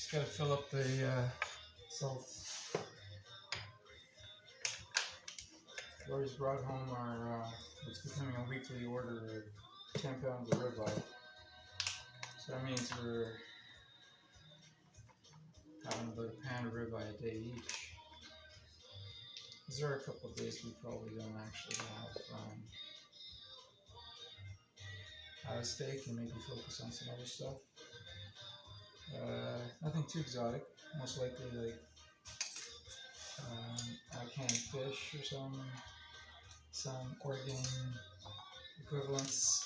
Just gotta fill up the salt. Laura's brought home our, it's becoming a weekly order of 10 pounds of ribeye. So that means we're having about a pound of ribeye a day each. Because there are a couple of days we probably don't actually have a steak and maybe focus on some other stuff. Nothing too exotic, most likely like canned fish or some organ equivalents.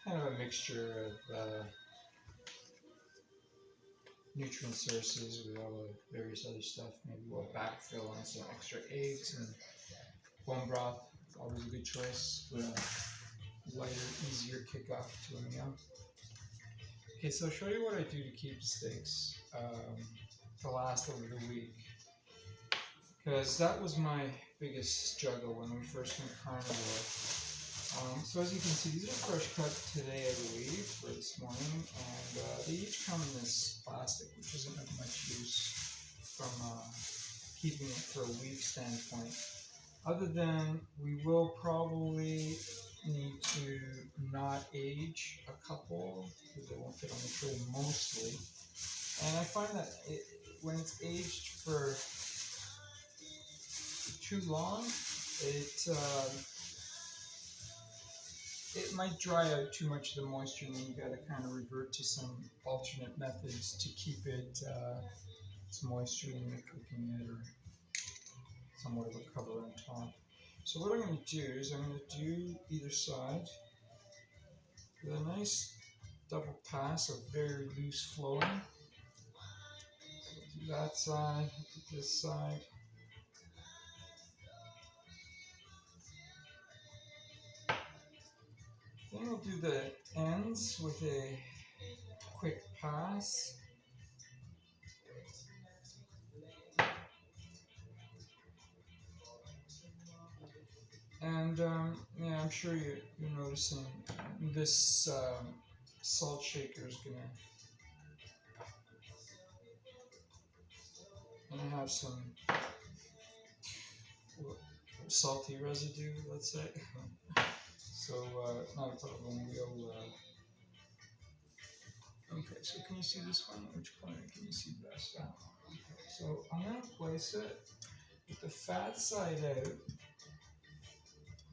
Kind of a mixture of nutrient sources with all the various other stuff. Maybe we'll backfill on some extra eggs and bone broth. Always a good choice for a lighter, easier kickoff to a meal. Okay, so I'll show you what I do to keep the steaks to last over the week. Because that was my biggest struggle when we first went carnivore. So as you can see, these are fresh cut today, I believe, for this morning, and they each come in this plastic, which isn't of much use from keeping it for a week standpoint. Other than we will probably need to not age a couple, because they won't fit on the tray mostly. And I find that when it's aged for too long, it might dry out too much of the moisture, and then you got to kind of revert to some alternate methods to keep its moisture when you're cooking it, or somewhat of a cover on top. So what I'm going to do is I'm going to do either side with a nice double pass of very loose flowing. So do that side, do this side. Then we'll do the ends with a quick pass. And yeah, I'm sure you're noticing this salt shaker is gonna have some salty residue, let's say. So not a problem. We'll okay. So can you see this one? Which corner can you see best? That one. Okay. So I'm gonna place it with the fat side out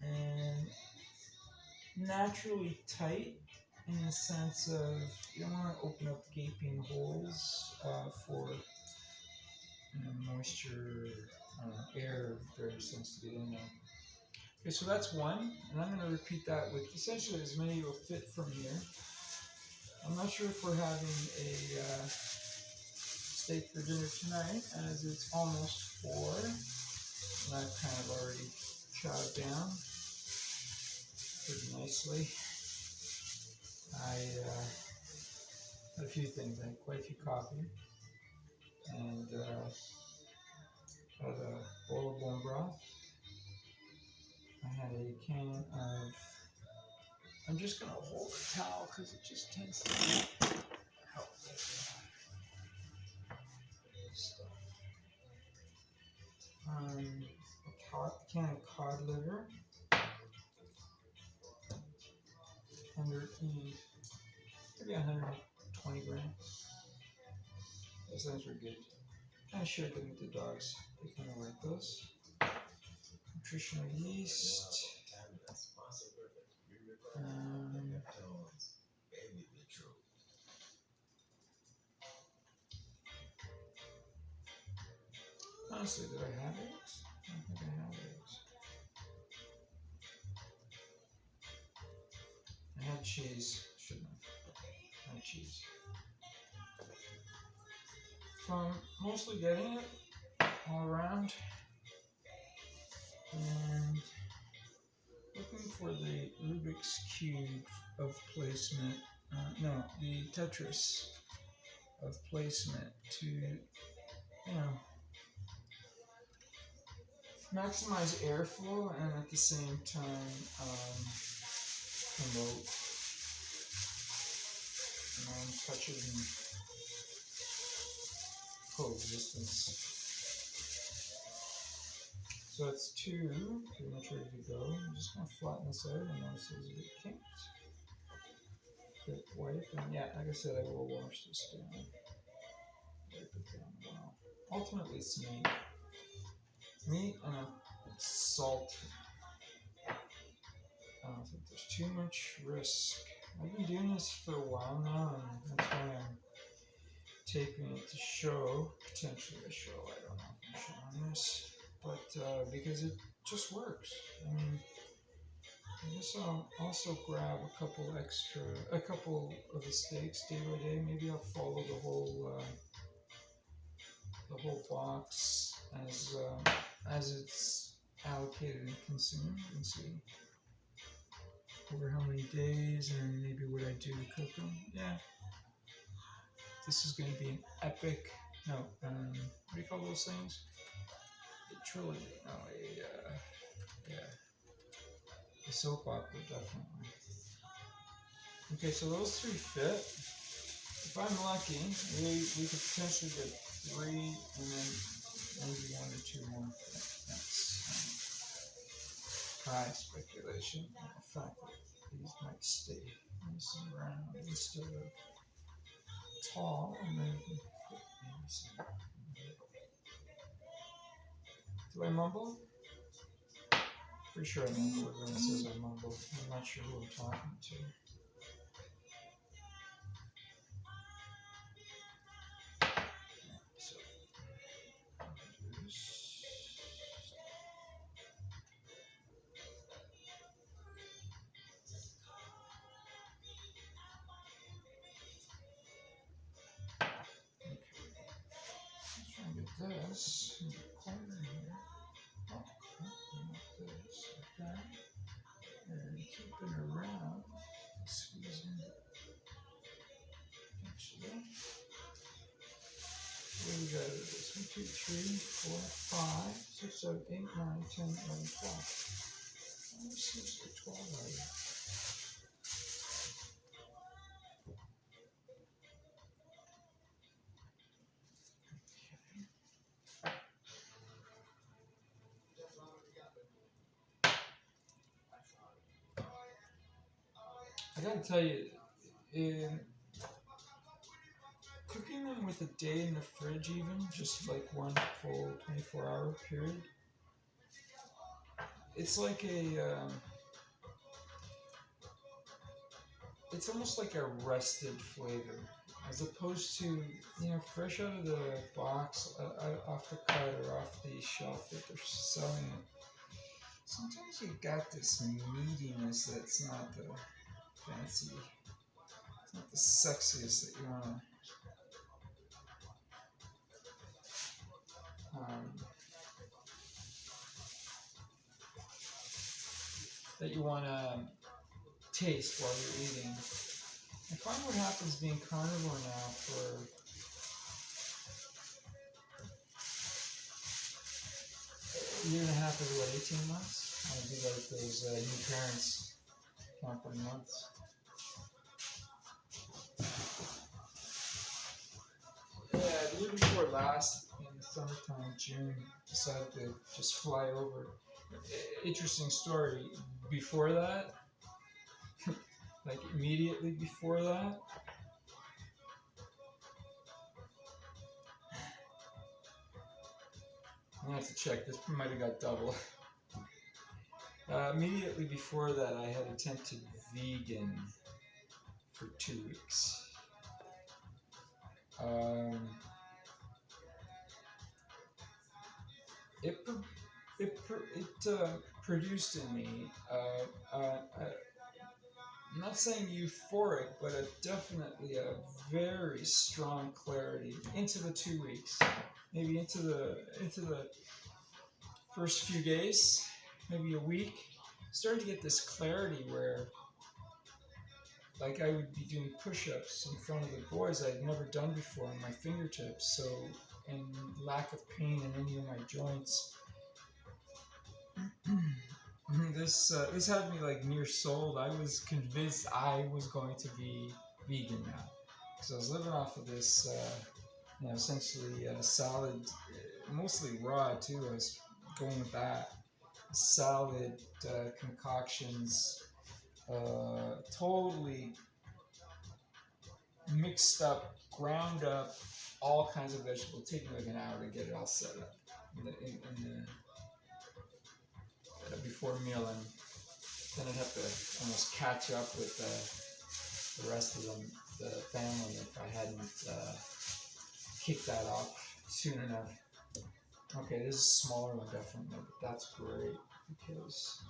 and naturally tight, in the sense of you don't want to open up gaping holes for moisture, air, various things to get in there. Okay, so that's one, and I'm going to repeat that with essentially as many will fit from here. I'm not sure if we're having a steak for dinner tonight, as it's almost 4, and I've kind of already chowed down pretty nicely. I had a few things. I had quite a few coffee, and had a bowl of bone broth. I had a can of, I'm just going to hold the towel because it just tends to help. A can of cod liver, maybe 120 grams. Those things were good. I shared them with the dogs. They kind of like those. Nutritional yeast. Honestly, did I have eggs? I don't think I have eggs. I had cheese. Shouldn't have. I had cheese. So I'm mostly getting it all around. And looking for the Rubik's Cube of placement. No, the Tetris of placement to, maximize airflow and at the same time promote touches and coexistence. So it's 2, pretty much ready to go. I'm just going to flatten this out. I notice it's a bit kinked. A bit white. And yeah, like I said, I will wash this down. Wipe it down well. Ultimately, it's meat. Meat and salt. I don't think there's too much risk. I've been doing this for a while now, and that's why I'm taping it to show, potentially to show, I don't know if I'm showing this, but because it just works. I mean, I guess I'll also grab a couple of the steaks day by day. Maybe I'll follow the whole box as it's allocated and consumed, and see over how many days and maybe what I do to cook them. Yeah. This is going to be an epic, what do you call those things? A trilogy, no, a soap opera, definitely. Okay, so those 3 fit. If I'm lucky, we could potentially get 3 and then maybe 1 or 2 more. That's high speculation. The fact that these might stay nice and round instead of tall, and then do I mumble? Pretty sure I mumble. Everyone says I mumble. I'm not sure who I'm talking to. So, this in the corner here. Oh, not this. Okay. And keep it around. Squeezing it. Actually. What do we got? 1, 2, 3, 4, 5, 6, 7, 8, 9, 10, 11, 12. This seems like 12 out of it. I gotta tell you, in cooking them with a day in the fridge, even just like one full 24-hour period, it's like it's almost like a rested flavor, as opposed to, fresh out of the box, off the cut or off the shelf that they're selling it. Sometimes you got this meatiness that's not the fancy, it's not the sexiest that you want to taste while you're eating. I find what happens being carnivore now for a year and a half or 18 months. I'll be like those new parents counting months. Yeah, the year before last, in the summertime, June, decided to just fly over. Interesting story. Before that, like immediately before that, I have to check. This might have got double. Immediately before that, I had attempted vegan for 2 weeks. It produced in me, I'm not saying euphoric, but definitely a very strong clarity into the 2 weeks, maybe into the first few days, maybe a week. Started to get this clarity where, like, I would be doing push-ups in front of the boys I'd never done before on my fingertips, so, and lack of pain in any of my joints. This had me like near sold. I was convinced I was going to be vegan now. because I was living off of this, essentially salad, mostly raw too. I was going with that salad concoctions, totally mixed up, ground up, all kinds of vegetables. Taking like an hour to get it all set up before meal, and then I'd have to almost catch up with the rest of the family if I hadn't kicked that off soon enough. Okay, this is a smaller one definitely, but that's great because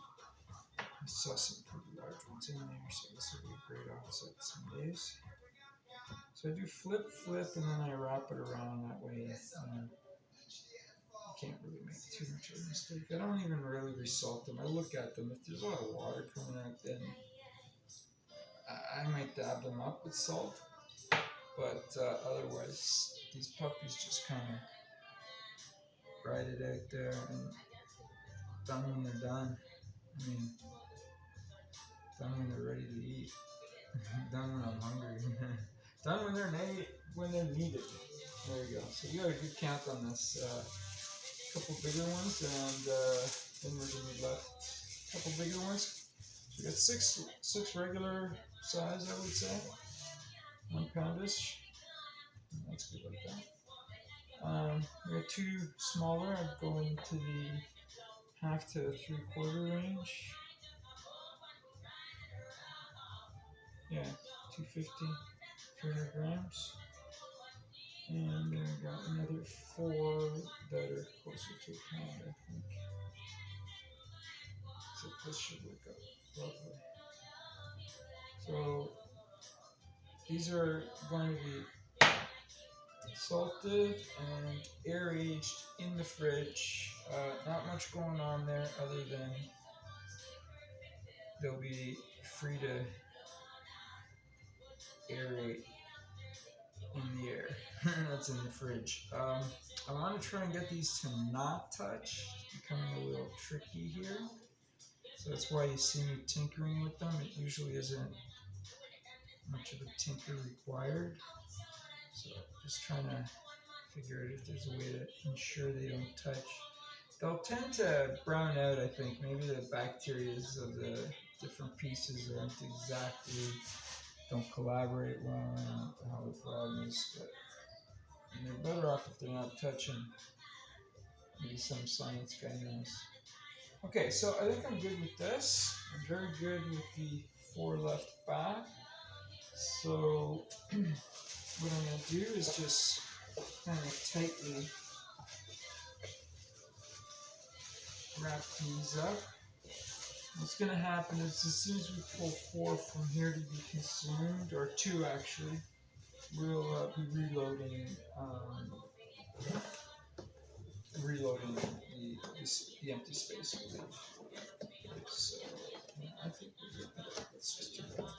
I saw some pretty large ones in there, so this will be a great offset some days. So I do flip, and then I wrap it around that way. You can't really make too much of a mistake. I don't even really resalt them. I look at them. If there's a lot of water coming out, then I might dab them up with salt. But otherwise, these puppies just kind of ride it out there and done when they're done. I mean, done when they're ready to eat. Done when I'm hungry. Done when they're needed. There you go. So you got a good count on this. Couple bigger ones, and then we're gonna be left a couple bigger ones. So we got six regular size, I would say, 1 poundish. That's good like that. We got 2 smaller. I'd go into the 1/2 to 3/4 range. Yeah, 250, 300 grams. And then we got another 4 that are closer to a pound, I think. So this should work out lovely. So these are going to be salted and air-aged in the fridge. Not much going on there other than they'll be free to aerate in the air. That's in the fridge. I want to try and get these to not touch. It's becoming a little tricky here. So that's why you see me tinkering with them. It usually isn't much of a tinker required. So just trying to figure out if there's a way to ensure they don't touch. They'll tend to brown out, I think. Maybe the bacteria of the different pieces don't collaborate well. I don't know how the problem is, but they're better off if they're not touching. Maybe some science guy knows. Okay, so I think I'm good with this. I'm very good with the 4 left back. So what I'm going to do is just kind of tightly wrap these up. What's going to happen is as soon as we pull 4 from here to be consumed, or 2 actually, we'll be reloading the empty space we leave. So I think we're good. Let's just do that.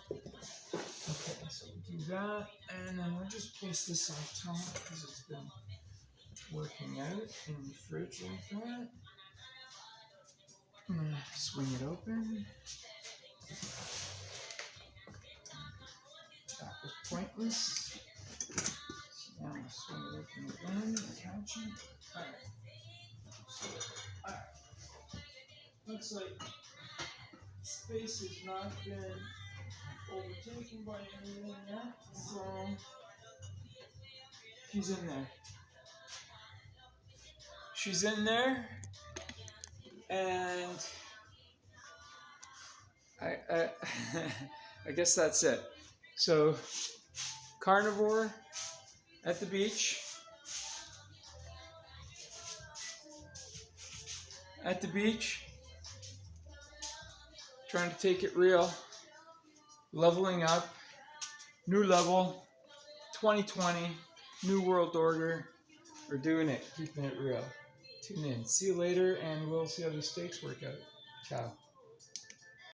Okay, so we'll do that, and then we'll just place this on top because it's been working out in the fridge like that. I'm gonna swing it open. That was pointless. So now I'm gonna swing it open again, catch it. Alright. Looks like space has not been overtaken by anything yet, so she's in there. She's in there, and I guess that's it. So, carnivore at the beach. At the beach, trying to take it real, leveling up, new level, 2020, new world order. We're doing it, keeping it real. Tune in. See you later, and we'll see how these steaks work out. Ciao.